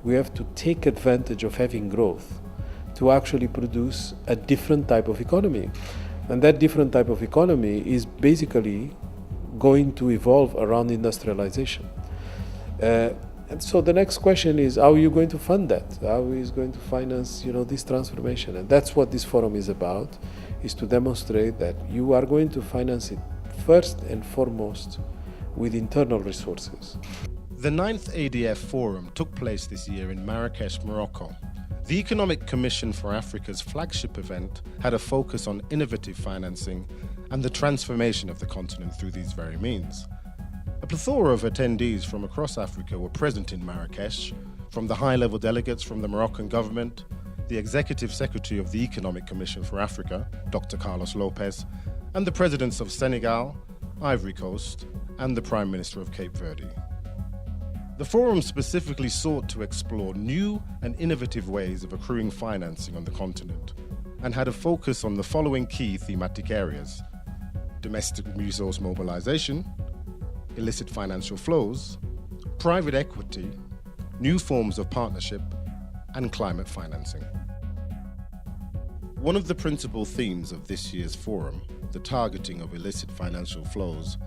we have to take advantage of having growth to actually produce a different type of economy. And that different type of economy is basically going to evolve around industrialization. And so the next question is, how are you going to fund that? How is going to finance, this transformation? And that's what this forum is about, is to demonstrate that you are going to finance it first and foremost with internal resources. The 9th ADF Forum took place this year in Marrakech, Morocco. The Economic Commission for Africa's flagship event had a focus on innovative financing and the transformation of the continent through these very means. A plethora of attendees from across Africa were present in Marrakech, from the high-level delegates from the Moroccan government, the Executive Secretary of the Economic Commission for Africa, Dr. Carlos Lopez, and the presidents of Senegal, Ivory Coast, and the Prime Minister of Cape Verde. The forum specifically sought to explore new and innovative ways of accruing financing on the continent and had a focus on the following key thematic areas: domestic resource mobilization, illicit financial flows, private equity, new forms of partnership, and climate financing. One of the principal themes of this year's forum, the targeting of illicit financial flows,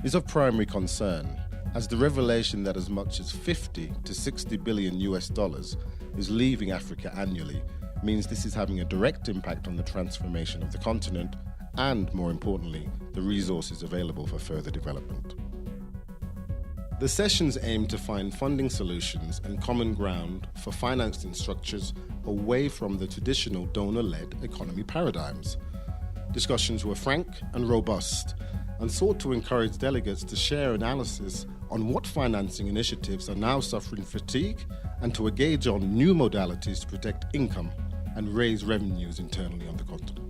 is of primary concern, as the revelation that as much as 50 to 60 billion US dollars is leaving Africa annually means this is having a direct impact on the transformation of the continent and, more importantly, the resources available for further development. The sessions aim to find funding solutions and common ground for financing structures away from the traditional donor-led economy paradigms. Discussions were frank and robust and sought to encourage delegates to share analysis on what financing initiatives are now suffering fatigue and to engage on new modalities to protect income and raise revenues internally on the continent.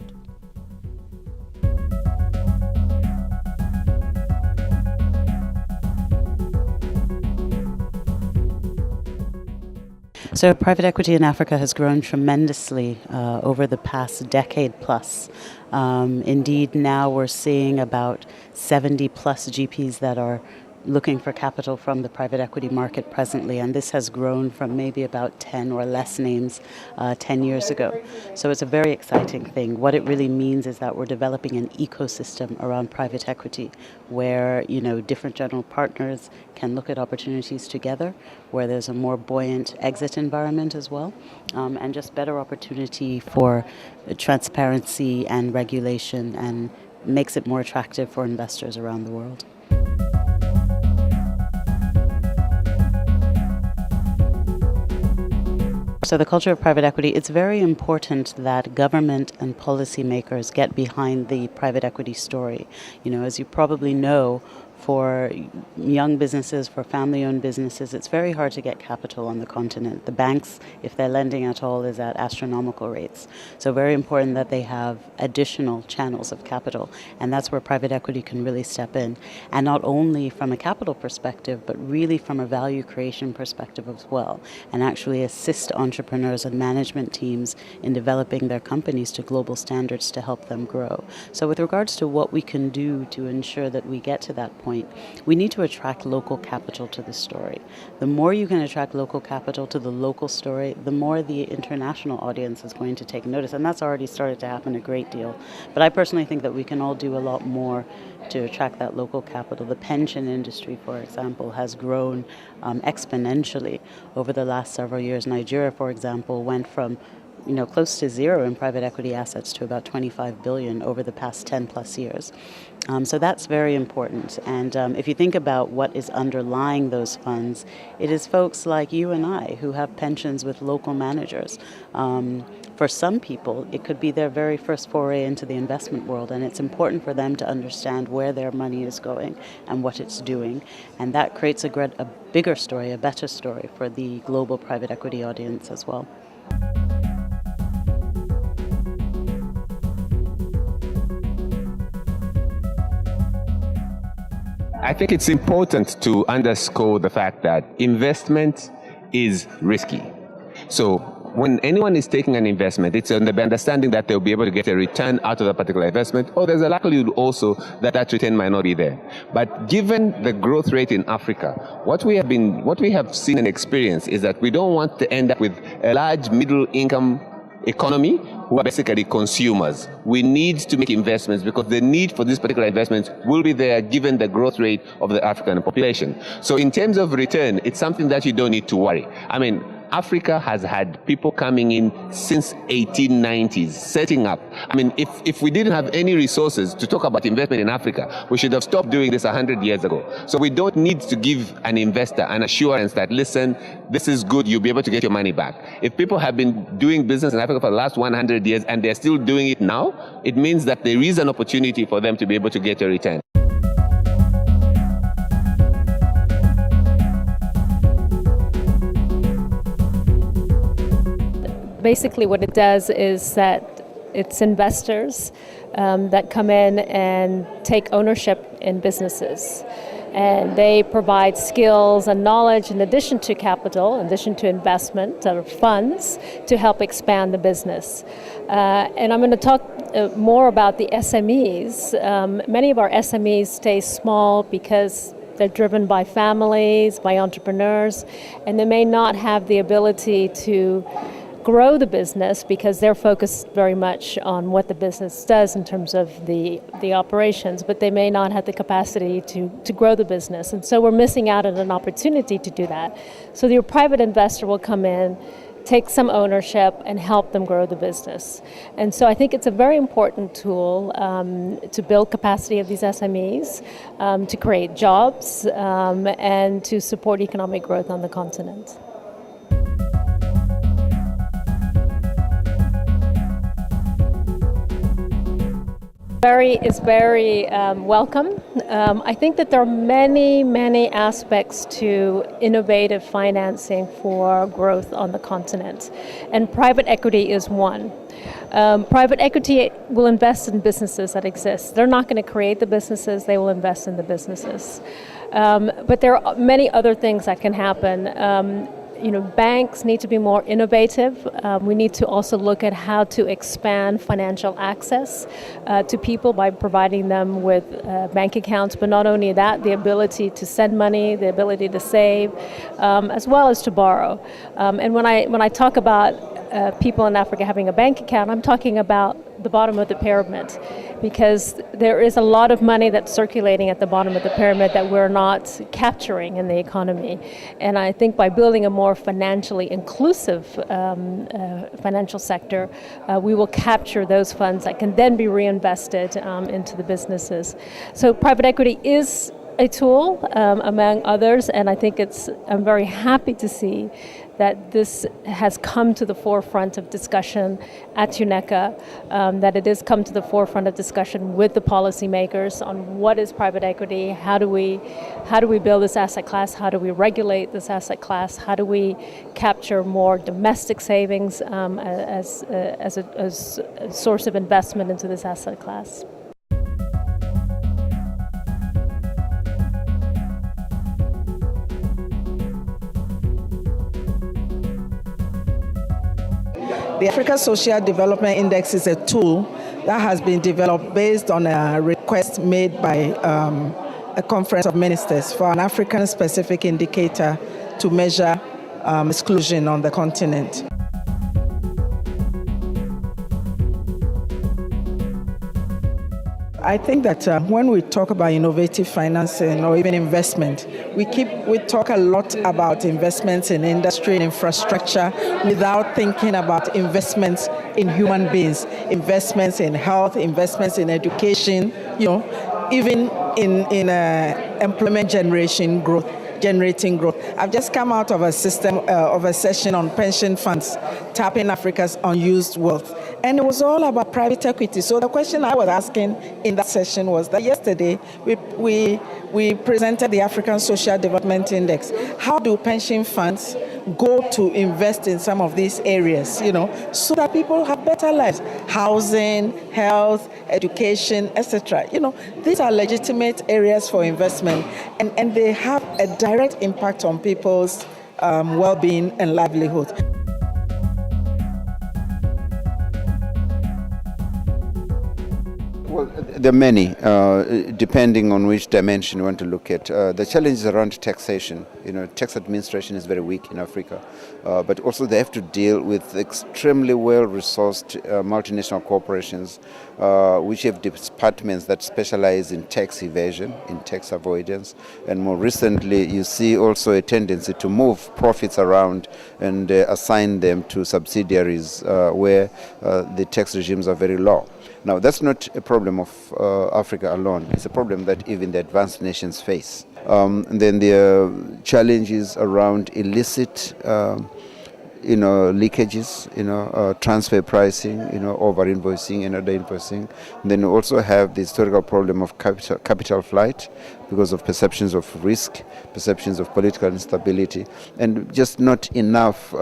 So private equity in Africa has grown tremendously over the past decade plus. Indeed, now we're seeing about 70 plus GPs that are looking for capital from the private equity market presently, and this has grown from maybe about 10 or less names 10 years ago. So it's a very exciting thing. What it really means is that we're developing an ecosystem around private equity where, different general partners can look at opportunities together, where there's a more buoyant exit environment as well, and just better opportunity for transparency and regulation, and makes it more attractive for investors around the world. So the culture of private equity, it's very important that government and policymakers get behind the private equity story. As you probably know, for young businesses, for family-owned businesses, it's very hard to get capital on the continent. The banks, if they're lending at all, is at astronomical rates. So very important that they have additional channels of capital, and that's where private equity can really step in. And not only from a capital perspective, but really from a value creation perspective as well, and actually assist entrepreneurs and management teams in developing their companies to global standards to help them grow. So with regards to what we can do to ensure that we get to that point, we need to attract local capital to the story. The more you can attract local capital to the local story, the more the international audience is going to take notice. And that's already started to happen a great deal. But I personally think that we can all do a lot more to attract that local capital. The pension industry, for example, has grown exponentially over the last several years. Nigeria, for example, went from close to zero in private equity assets to about 25 billion over the past 10 plus years. So that's very important. And if you think about what is underlying those funds, it is folks like you and I who have pensions with local managers. For some people, it could be their very first foray into the investment world, and it's important for them to understand where their money is going and what it's doing. And that creates a bigger story, a better story for the global private equity audience as well. I think it's important to underscore the fact that investment is risky. So when anyone is taking an investment, it's on the understanding that they'll be able to get a return out of a particular investment, or there's a likelihood also that that return might not be there. But given the growth rate in Africa, what we have seen and experienced is that we don't want to end up with a large middle income economy who are basically consumers. We need to make investments because the need for these particular investments will be there given the growth rate of the African population. So in terms of return, it's something that you don't need to worry. I mean, Africa has had people coming in since 1890s, setting up. I mean, if we didn't have any resources to talk about investment in Africa, we should have stopped doing this 100 years ago. So we don't need to give an investor an assurance that, listen, this is good, you'll be able to get your money back. If people have been doing business in Africa for the last 100 years and they're still doing it now, it means that there is an opportunity for them to be able to get a return. Basically what it does is that it's investors that come in and take ownership in businesses. And they provide skills and knowledge in addition to capital, in addition to investment or funds to help expand the business. And I'm going to talk more about the SMEs. Many of our SMEs stay small because they're driven by families, by entrepreneurs, and they may not have the ability to grow the business because they're focused very much on what the business does in terms of the operations, but they may not have the capacity to grow the business. And so we're missing out on an opportunity to do that. So your private investor will come in, take some ownership, and help them grow the business. And so I think it's a very important tool to build capacity of these SMEs, to create jobs, and to support economic growth on the continent. Is very welcome. I think that there are many aspects to innovative financing for growth on the continent, and private equity is one. Private equity will invest in businesses that exist. They're not going to create the businesses, they will invest in the businesses. But there are many other things that can happen. Banks need to be more innovative. We need to also look at how to expand financial access to people by providing them with bank accounts, but not only that, the ability to send money, the ability to save, as well as to borrow. And when I talk about people in Africa having a bank account, I'm talking about the bottom of the pyramid, because there is a lot of money that's circulating at the bottom of the pyramid that we're not capturing in the economy. And I think by building a more financially inclusive financial sector, we will capture those funds that can then be reinvested into the businesses. So private equity is a tool among others, and I think I'm very happy to see that this has come to the forefront of discussion at UNECA, that it has come to the forefront of discussion with the policymakers on what is private equity, how do we build this asset class, how do we regulate this asset class, how do we capture more domestic savings as a source of investment into this asset class. The Africa Social Development Index is a tool that has been developed based on a request made by a conference of ministers for an African-specific indicator to measure exclusion on the continent. I think that when we talk about innovative financing or even investment, we talk a lot about investments in industry and infrastructure without thinking about investments in human beings, investments in health, investments in education, even in employment generating growth. I've just come out of a session on pension funds, tapping Africa's unused wealth. And it was all about private equity. So the question I was asking in that session was that yesterday we presented the African Social Development Index. How do pension funds go to invest in some of these areas, so that people have better lives? Housing, health, education, etc. These are legitimate areas for investment, and they have a direct impact on people's well-being and livelihood. Well, There are many, depending on which dimension you want to look at. The challenges around taxation, tax administration is very weak in Africa, but also they have to deal with extremely well-resourced multinational corporations, which have departments that specialize in tax evasion, in tax avoidance, and more recently you see also a tendency to move profits around and assign them to subsidiaries where the tax regimes are very low. Now, that's not a problem of Africa alone. It's a problem that even the advanced nations face. And then there are challenges around illicit, leakages, transfer pricing, over-invoicing and under-invoicing. And then we also have the historical problem of capital flight because of perceptions of risk, perceptions of political instability, and just not enough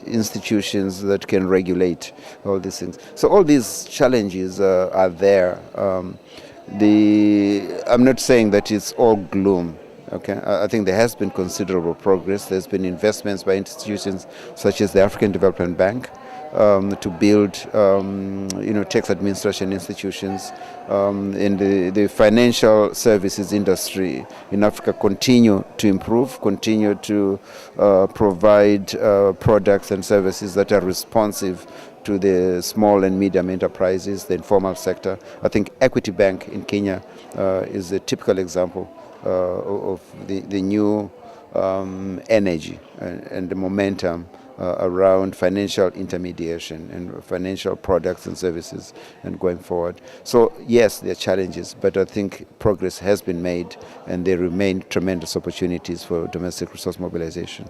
institutions that can regulate all these things. So all these challenges are there. I'm not saying that it's all gloom. Okay, I think there has been considerable progress. There's been investments by institutions such as the African Development Bank to build, tax administration institutions, and the financial services industry in Africa continue to improve, continue to provide products and services that are responsive to the small and medium enterprises, the informal sector. I think Equity Bank in Kenya is a typical example of the new energy and the momentum around financial intermediation and financial products and services and going forward. So yes, there are challenges, but I think progress has been made and there remain tremendous opportunities for domestic resource mobilization.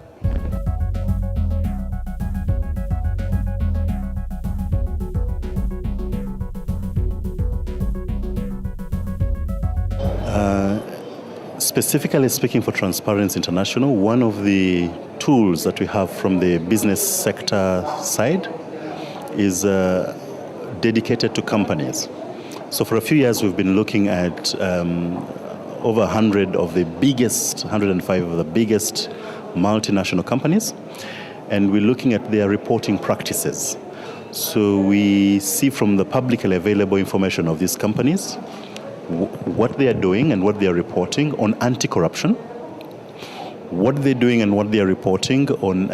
Specifically speaking for Transparency International, one of the tools that we have from the business sector side is dedicated to companies. So for a few years we've been looking at over 105 of the biggest multinational companies, and we're looking at their reporting practices. So we see from the publicly available information of these companies what they are doing and what they are reporting on anti-corruption, what they're doing and what they are reporting on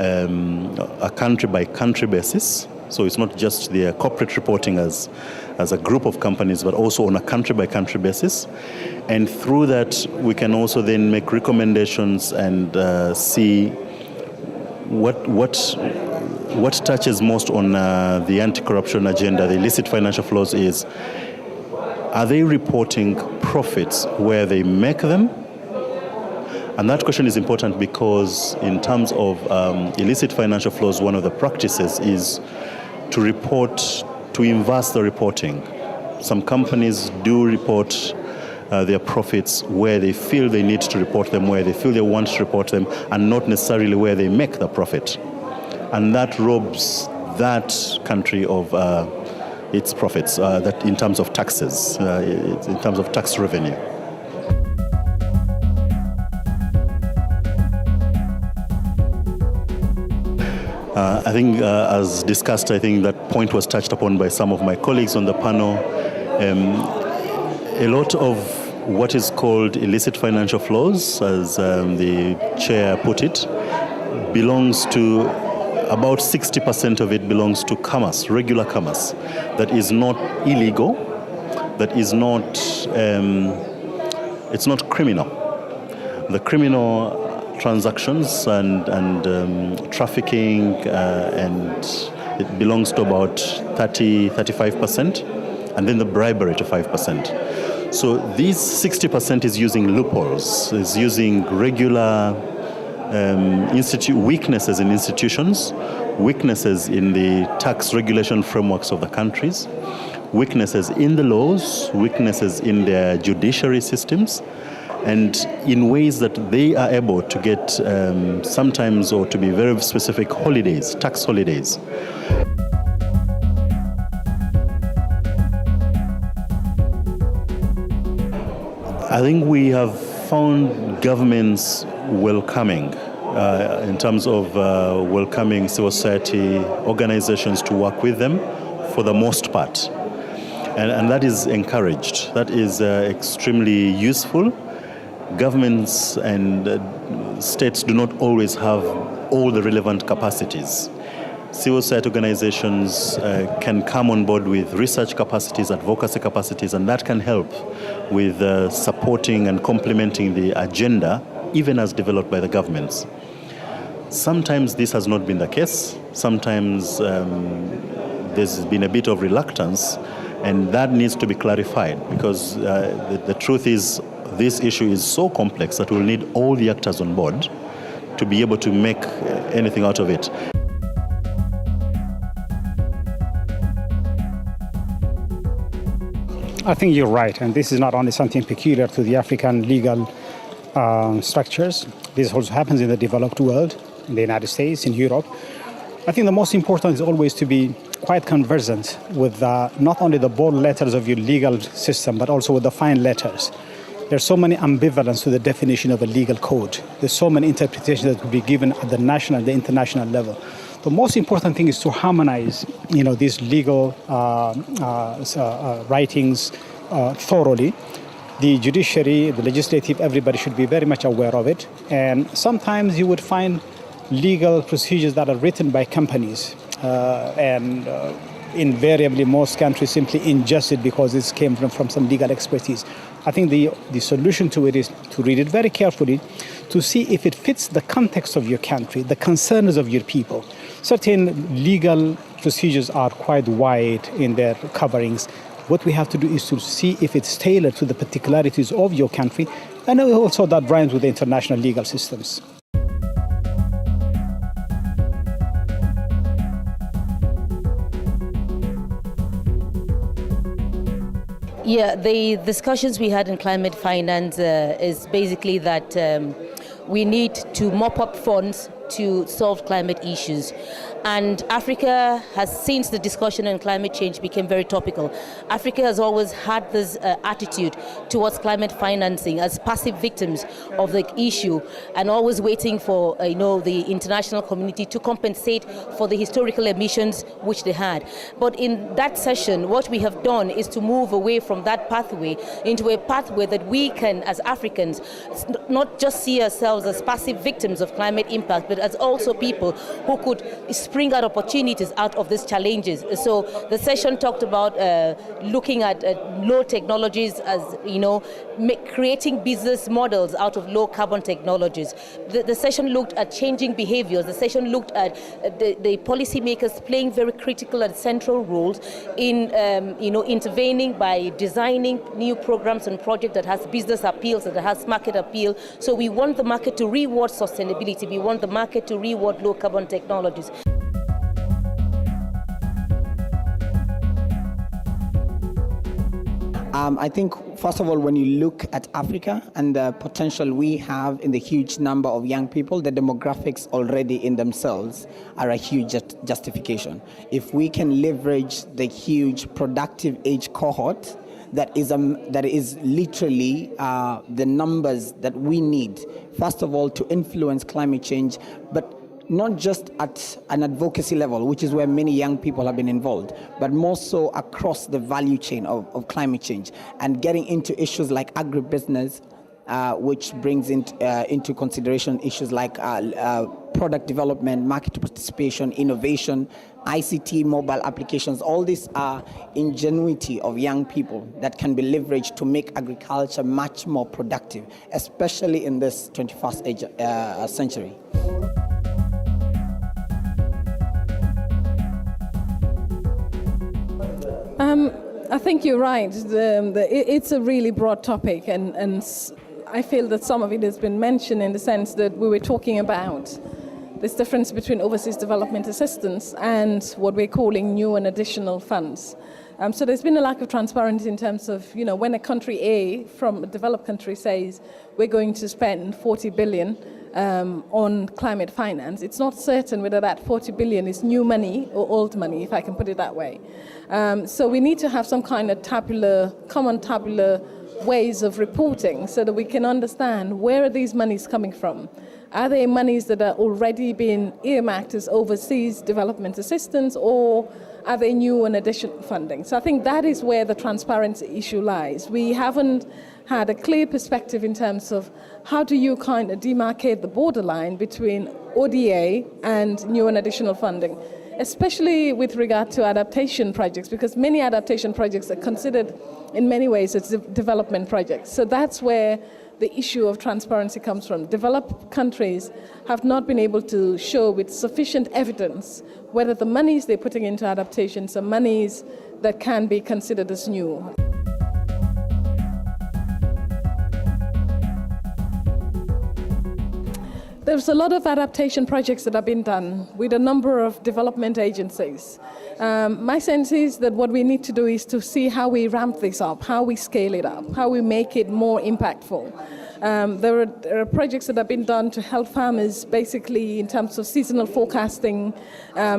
a country-by-country basis. So it's not just their corporate reporting as a group of companies, but also on a country-by-country basis. And through that, we can also then make recommendations and see what touches most on the anti-corruption agenda, the illicit financial flows is, are they reporting profits where they make them? And that question is important because in terms of illicit financial flows, one of the practices is to report, to inverse the reporting. Some companies do report their profits where they feel they need to report them, where they feel they want to report them, and not necessarily where they make the profit. And that robs that country of its profits, that in terms of taxes, in terms of tax revenue. I think, as discussed, I think that point was touched upon by some of my colleagues on the panel. A lot of what is called illicit financial flows, as the chair put it, belongs to about 60% of it belongs to commerce, regular commerce, that is not illegal, that is not, it's not criminal. The criminal transactions and trafficking, and it belongs to about 35%, and then the bribery to 5%. So these 60% is using loopholes, is using regular weaknesses in institutions, weaknesses in the tax regulation frameworks of the countries, weaknesses in the laws, weaknesses in their judiciary systems, and in ways that they are able to get sometimes, or to be very specific, holidays, tax holidays. I think we have found governments welcoming, in terms of welcoming civil society organizations to work with them for the most part. And that is encouraged. That is extremely useful. Governments and states do not always have all the relevant capacities. Civil society organizations can come on board with research capacities, advocacy capacities, and that can help with supporting and complementing the agenda, even as developed by the governments. Sometimes this has not been the case. Sometimes there's been a bit of reluctance, and that needs to be clarified, because the truth is this issue is so complex that we'll need all the actors on board to be able to make anything out of it. I think you're right, and this is not only something peculiar to the African legal structures. This also happens in the developed world, in the United States, in Europe. I think the most important is always to be quite conversant with not only the bold letters of your legal system, but also with the fine letters. There's so many ambivalence to the definition of a legal code. There's so many interpretations that could be given at the national and the international level. The most important thing is to harmonize, these legal writings thoroughly. The judiciary, the legislative, everybody should be very much aware of it. And sometimes you would find legal procedures that are written by companies, and invariably most countries simply ingest it because it came from some legal expertise. I think the solution to it is to read it very carefully, to see if it fits the context of your country, the concerns of your people. Certain legal procedures are quite wide in their coverings. What we have to do is to see if it's tailored to the particularities of your country, and also that rhymes with the international legal systems. Yeah, the discussions we had in climate finance is basically that we need to mop up funds to solve climate issues. And Africa has, since the discussion on climate change became very topical, Africa has always had this attitude towards climate financing as passive victims of the issue, and always waiting for the international community to compensate for the historical emissions which they had. But in that session, what we have done is to move away from that pathway into a pathway that we can, as Africans, not just see ourselves as passive victims of climate impact, but as also people who could spring out opportunities out of these challenges. So the session talked about looking at low technologies, as creating business models out of low carbon technologies. The session looked at changing behaviors. The session looked at the policymakers playing very critical and central roles in intervening by designing new programs and projects that has business appeals, that has market appeal. So we want the market to reward sustainability. We want the market to reward low carbon technologies. I think, first of all, when you look at Africa and the potential we have in the huge number of young people, the demographics already in themselves are a huge justification. If we can leverage the huge productive age cohort that is literally the numbers that we need, first of all, to influence climate change, but not just at an advocacy level, which is where many young people have been involved, but more so across the value chain of climate change, and getting into issues like agribusiness, which brings into consideration issues like product development, market participation, innovation, ICT, mobile applications. All these are ingenuity of young people that can be leveraged to make agriculture much more productive, especially in this 21st century. I think you're right. It's a really broad topic, and I feel that some of it has been mentioned in the sense that we were talking about this difference between overseas development assistance and what we're calling new and additional funds. So there's been a lack of transparency in terms of, when a country A from a developed country says we're going to spend 40 billion on climate finance, it's not certain whether that 40 billion is new money or old money, if I can put it that way. So we need to have some kind of common tabular ways of reporting so that we can understand where are these monies coming from. Are they monies that are already being earmarked as overseas development assistance, or are they new and additional funding? So I think that is where the transparency issue lies. We haven't had a clear perspective in terms of how do you kind of demarcate the borderline between ODA and new and additional funding, especially with regard to adaptation projects, because many adaptation projects are considered in many ways as development projects. So that's where the issue of transparency comes from. Developed countries have not been able to show with sufficient evidence whether the monies they're putting into adaptations are monies that can be considered as new. There's a lot of adaptation projects that have been done with a number of development agencies. My sense is that what we need to do is to see how we ramp this up, how we scale it up, how we make it more impactful. There are projects that have been done to help farmers basically in terms of seasonal forecasting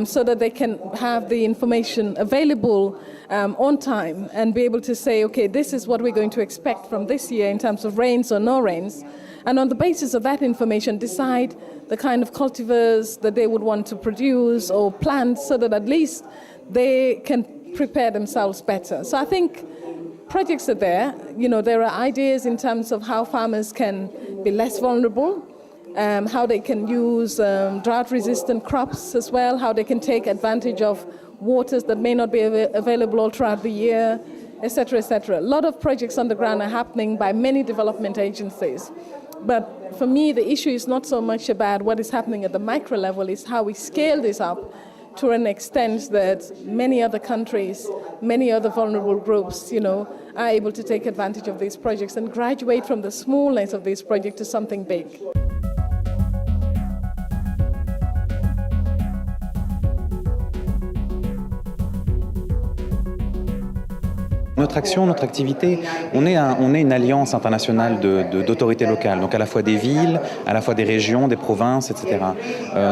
so that they can have the information available on time and be able to say, okay, this is what we're going to expect from this year in terms of rains or no rains. And on the basis of that information, decide the kind of cultivars that they would want to produce or plant so that at least they can prepare themselves better. So I think projects are there. You know, there are ideas in terms of how farmers can be less vulnerable, how they can use drought-resistant crops as well, how they can take advantage of waters that may not be available all throughout the year, etc., etc. A lot of projects on the ground are happening by many development agencies. But for me, the issue is not so much about what is happening at the micro level, it's how we scale this up to an extent that many other countries, many other vulnerable groups, you know, are able to take advantage of these projects and graduate from the smallness of these projects to something big. Notre action, notre activité, on est une alliance internationale d'autorités locales, donc à la fois des villes, à la fois des régions, des provinces, etc.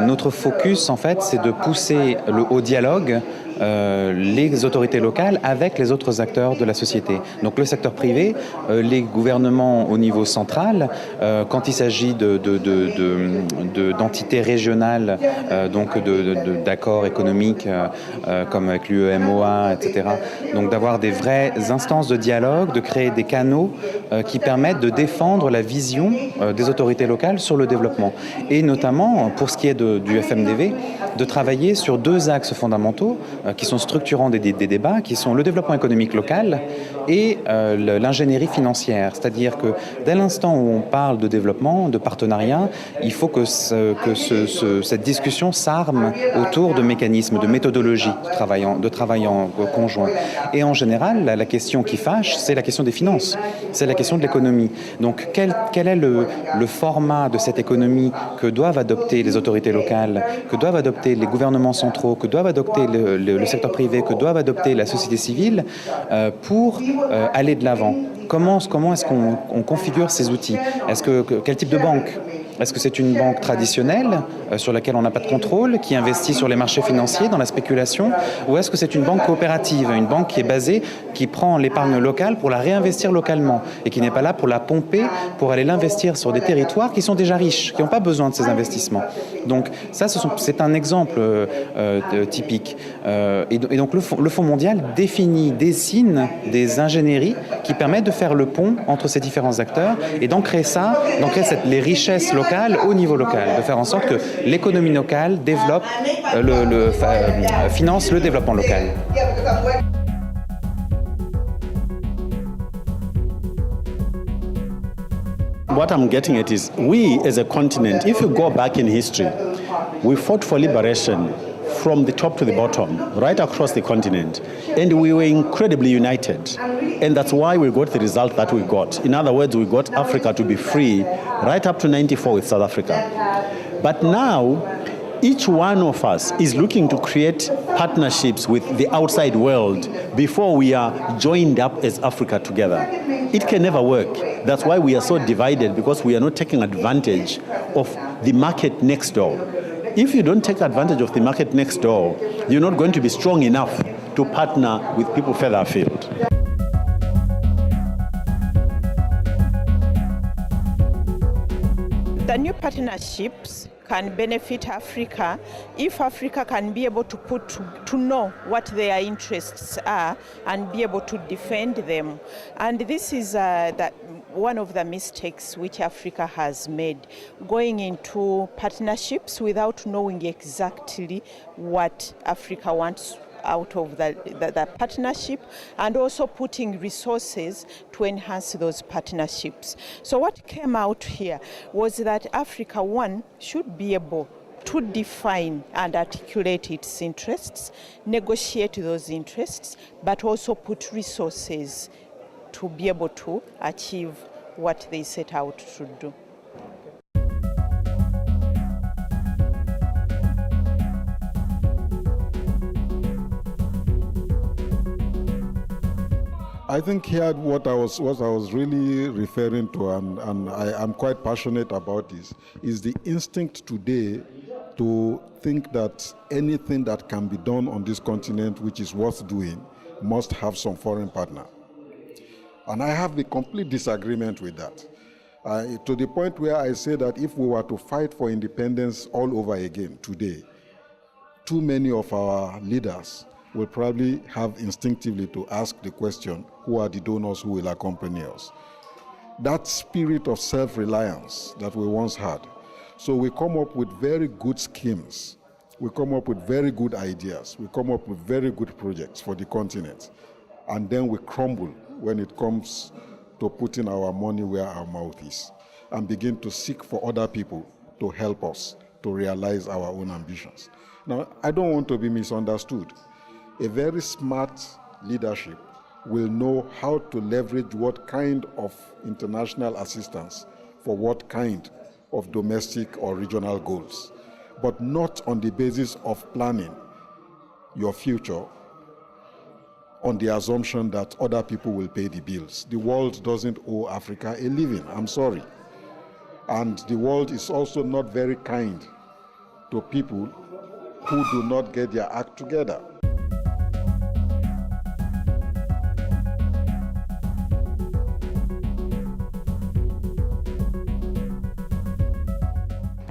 Notre focus, en fait, c'est de pousser au dialogue les autorités locales avec les autres acteurs de la société. Donc le secteur privé, les gouvernements au niveau central, quand il s'agit d'entités régionales, donc d'accords économiques comme avec l'UEMOA, etc. Donc d'avoir des vraies instances de dialogue, de créer des canaux qui permettent de défendre la vision des autorités locales sur le développement. Et notamment, pour ce qui est du FMDV, de travailler sur deux axes fondamentaux qui sont structurants des débats, qui sont le développement économique local et l'ingénierie financière. C'est-à-dire que dès l'instant où on parle de développement, de partenariat, il faut que cette discussion s'arme autour de mécanismes, de méthodologies de travail en conjoint. Et en général, la question qui fâche, c'est la question des finances, c'est la question de l'économie. Donc quel est le format de cette économie que doivent adopter les autorités locales, que doivent adopter les gouvernements centraux, que doivent adopter le secteur privé, que doivent adopter la société civile pour aller de l'avant. Comment est-ce qu'on configure ces outils? Quel type de banque? Est-ce que c'est une banque traditionnelle sur laquelle on n'a pas de contrôle, qui investit sur les marchés financiers, dans la spéculation? Ou est-ce que c'est une banque coopérative, une banque qui est basée, qui prend l'épargne locale pour la réinvestir localement et qui n'est pas là pour la pomper, pour aller l'investir sur des territoires qui sont déjà riches, qui n'ont pas besoin de ces investissements? Donc ça, c'est un exemple typique. Et donc le Fonds mondial dessine des ingénieries qui permettent de faire le pont entre ces différents acteurs et d'ancrer les richesses locales au niveau local, de faire en sorte que l'économie locale développe, finance le développement local. What I'm getting at is we as a continent, if you go back in history, we fought for liberation from the top to the bottom, right across the continent. And we were incredibly united. And that's why we got the result that we got. In other words, we got Africa to be free right up to 94 with South Africa. But now, each one of us is looking to create partnerships with the outside world before we are joined up as Africa together. It can never work. That's why we are so divided, because we are not taking advantage of the market next door. If you don't take advantage of the market next door, you're not going to be strong enough to partner with people further afield. The new partnerships can benefit Africa if Africa can be able to know what their interests are and be able to defend them. And this is one of the mistakes which Africa has made, going into partnerships without knowing exactly what Africa wants out of the partnership, and also putting resources to enhance those partnerships. So what came out here was that Africa, one, should be able to define and articulate its interests, negotiate those interests, but also put resources to be able to achieve what they set out to do. I think here what I was really referring to, and I am quite passionate about this, is the instinct today to think that anything that can be done on this continent which is worth doing must have some foreign partner. And I have a complete disagreement with that. To the point where I say that if we were to fight for independence all over again today, too many of our leaders will probably have instinctively to ask the question, who are the donors who will accompany us? That spirit of self-reliance that we once had. So we come up with very good schemes. We come up with very good ideas. We come up with very good projects for the continent. And then we crumble when it comes to putting our money where our mouth is and begin to seek for other people to help us to realize our own ambitions. Now, I don't want to be misunderstood. A very smart leadership will know how to leverage what kind of international assistance for what kind of domestic or regional goals, but not on the basis of planning your future on the assumption that other people will pay the bills. The world doesn't owe Africa a living, I'm sorry. And the world is also not very kind to people who do not get their act together.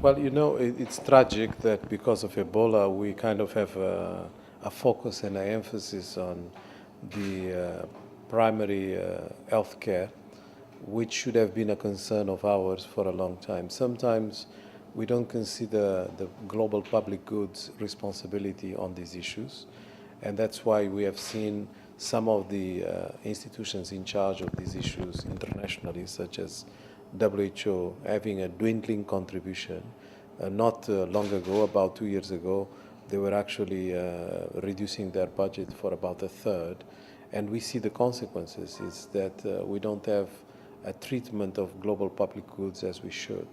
Well, you know, it's tragic that because of Ebola, we kind of have a focus and an emphasis on the primary health care, which should have been a concern of ours for a long time. Sometimes we don't consider the global public goods responsibility on these issues, and that's why we have seen some of the institutions in charge of these issues internationally, such as WHO, having a dwindling contribution. Not long ago, about 2 years ago, they were actually reducing their budget for about a third. And we see the consequences is that we don't have a treatment of global public goods as we should.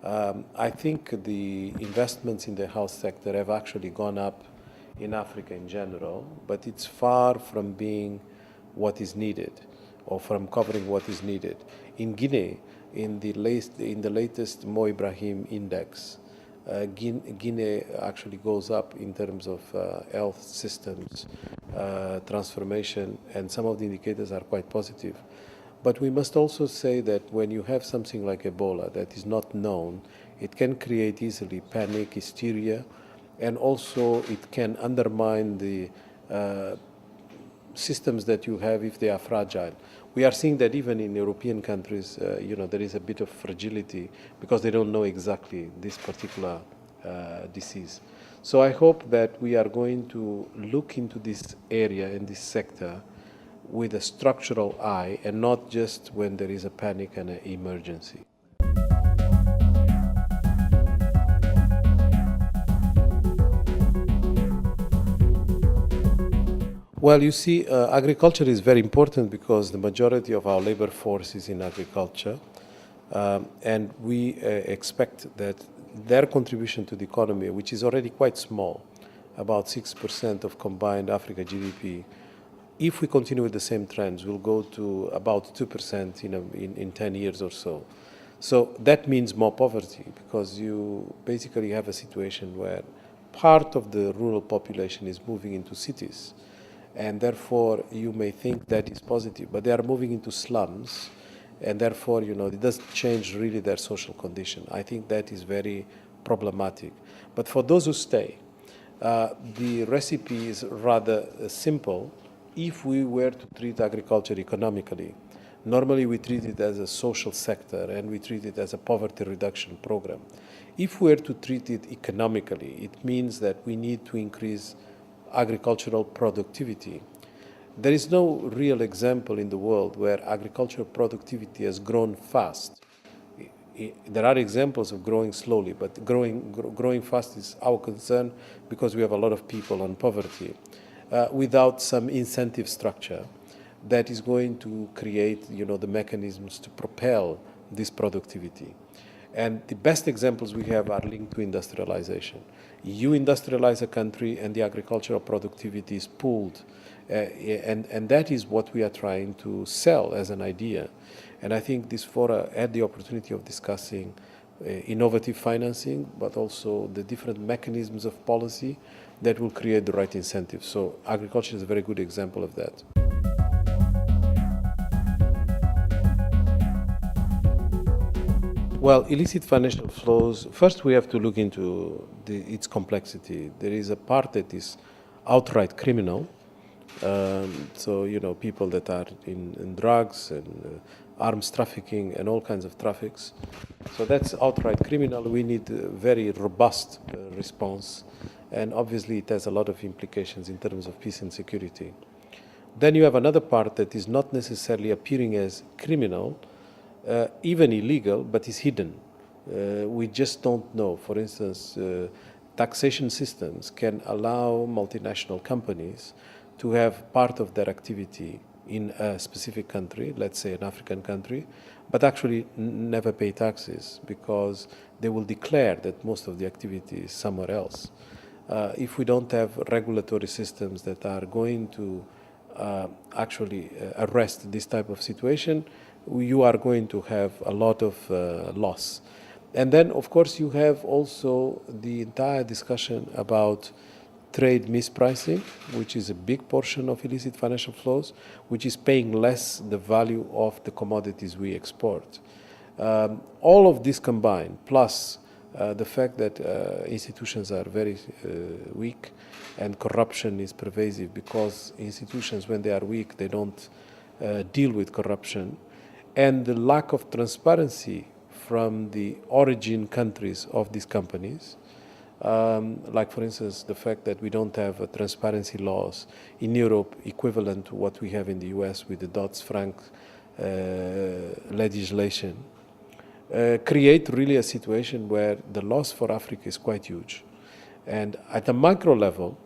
I think the investments in the health sector have actually gone up in Africa in general, but it's far from being what is needed or from covering what is needed. In Guinea, in the latest Mo Ibrahim index, Guinea actually goes up in terms of health systems, transformation, and some of the indicators are quite positive. But we must also say that when you have something like Ebola that is not known, it can create easily panic, hysteria, and also it can undermine the systems that you have if they are fragile. We are seeing that even in European countries, there is a bit of fragility because they don't know exactly this particular disease. So I hope that we are going to look into this area and this sector with a structural eye and not just when there is a panic and an emergency. Well, you see, agriculture is very important because the majority of our labor force is in agriculture, and we expect that their contribution to the economy, which is already quite small, about 6% of combined Africa GDP, if we continue with the same trends, will go to about 2% in 10 years or so. So that means more poverty because you basically have a situation where part of the rural population is moving into cities. And therefore, you may think that is positive, but they are moving into slums, and therefore, it doesn't change really their social condition. I think that is very problematic. But for those who stay, the recipe is rather simple. If we were to treat agriculture economically, normally we treat it as a social sector and we treat it as a poverty reduction program. If we were to treat it economically, it means that we need to increase agricultural productivity. There is no real example in the world where agricultural productivity has grown fast. There are examples of growing slowly, but growing fast is our concern because we have a lot of people on poverty without some incentive structure that is going to create, the mechanisms to propel this productivity. And the best examples we have are linked to industrialization. You industrialize a country and the agricultural productivity is pooled. And that is what we are trying to sell as an idea. And I think this fora had the opportunity of discussing innovative financing, but also the different mechanisms of policy that will create the right incentives. So agriculture is a very good example of that. Well, illicit financial flows, first we have to look into its complexity. There is a part that is outright criminal. So, people that are in drugs and arms trafficking and all kinds of traffics. So that's outright criminal. We need a very robust response. And obviously it has a lot of implications in terms of peace and security. Then you have another part that is not necessarily appearing as criminal, even illegal, but is hidden. We just don't know. For instance, taxation systems can allow multinational companies to have part of their activity in a specific country, let's say an African country, but actually never pay taxes because they will declare that most of the activity is somewhere else. If we don't have regulatory systems that are going to actually arrest this type of situation, you are going to have a lot of loss. And then, of course, you have also the entire discussion about trade mispricing, which is a big portion of illicit financial flows, which is paying less the value of the commodities we export. All of this combined, plus the fact that institutions are very weak and corruption is pervasive because institutions, when they are weak, they don't deal with corruption, and the lack of transparency from the origin countries of these companies. Like, for instance, the fact that we don't have transparency laws in Europe equivalent to what we have in the US with the Dodd-Frank legislation, create really a situation where the loss for Africa is quite huge. And at a micro level,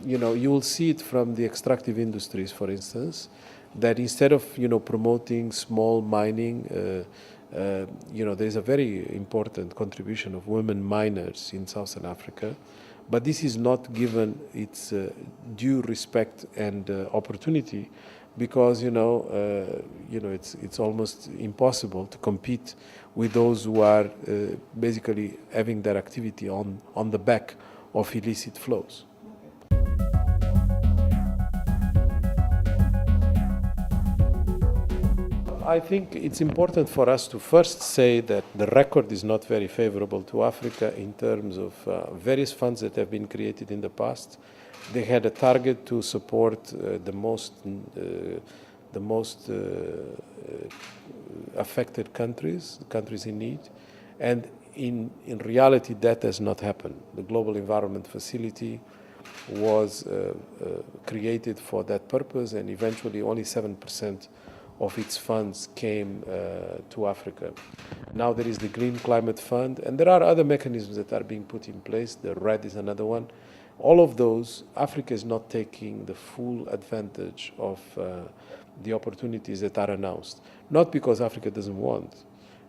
you will see it from the extractive industries, for instance, that instead of, promoting small mining, there is a very important contribution of women miners in Southern Africa, but this is not given its due respect and opportunity because it's almost impossible to compete with those who are basically having their activity on the back of illicit flows. I think it's important for us to first say that the record is not very favorable to Africa in terms of various funds that have been created in the past. They had a target to support the most affected countries in need, and in reality that has not happened. The Global Environment Facility was created for that purpose, and eventually only 7% of its funds came to Africa. Now there is the Green Climate Fund, and there are other mechanisms that are being put in place. The RED is another one. All of those, Africa is not taking the full advantage of the opportunities that are announced. Not because Africa doesn't want,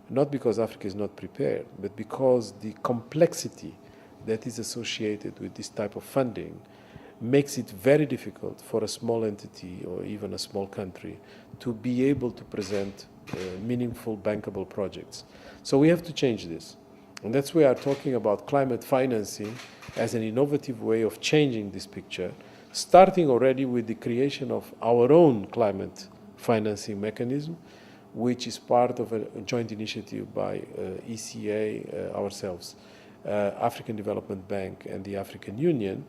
not because Africa is not prepared, but because the complexity that is associated with this type of funding makes it very difficult for a small entity or even a small country to be able to present meaningful bankable projects. So we have to change this. And that's why we are talking about climate financing as an innovative way of changing this picture, starting already with the creation of our own climate financing mechanism, which is part of a joint initiative by ECA, ourselves, African Development Bank and the African Union,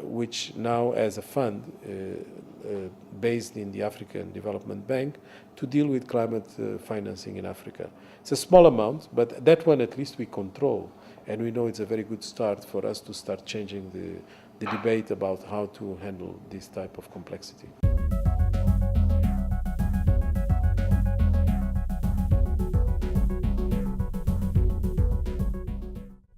which now has a fund based in the African Development Bank to deal with climate financing in Africa. It's a small amount, but that one at least we control, and we know it's a very good start for us to start changing the debate about how to handle this type of complexity.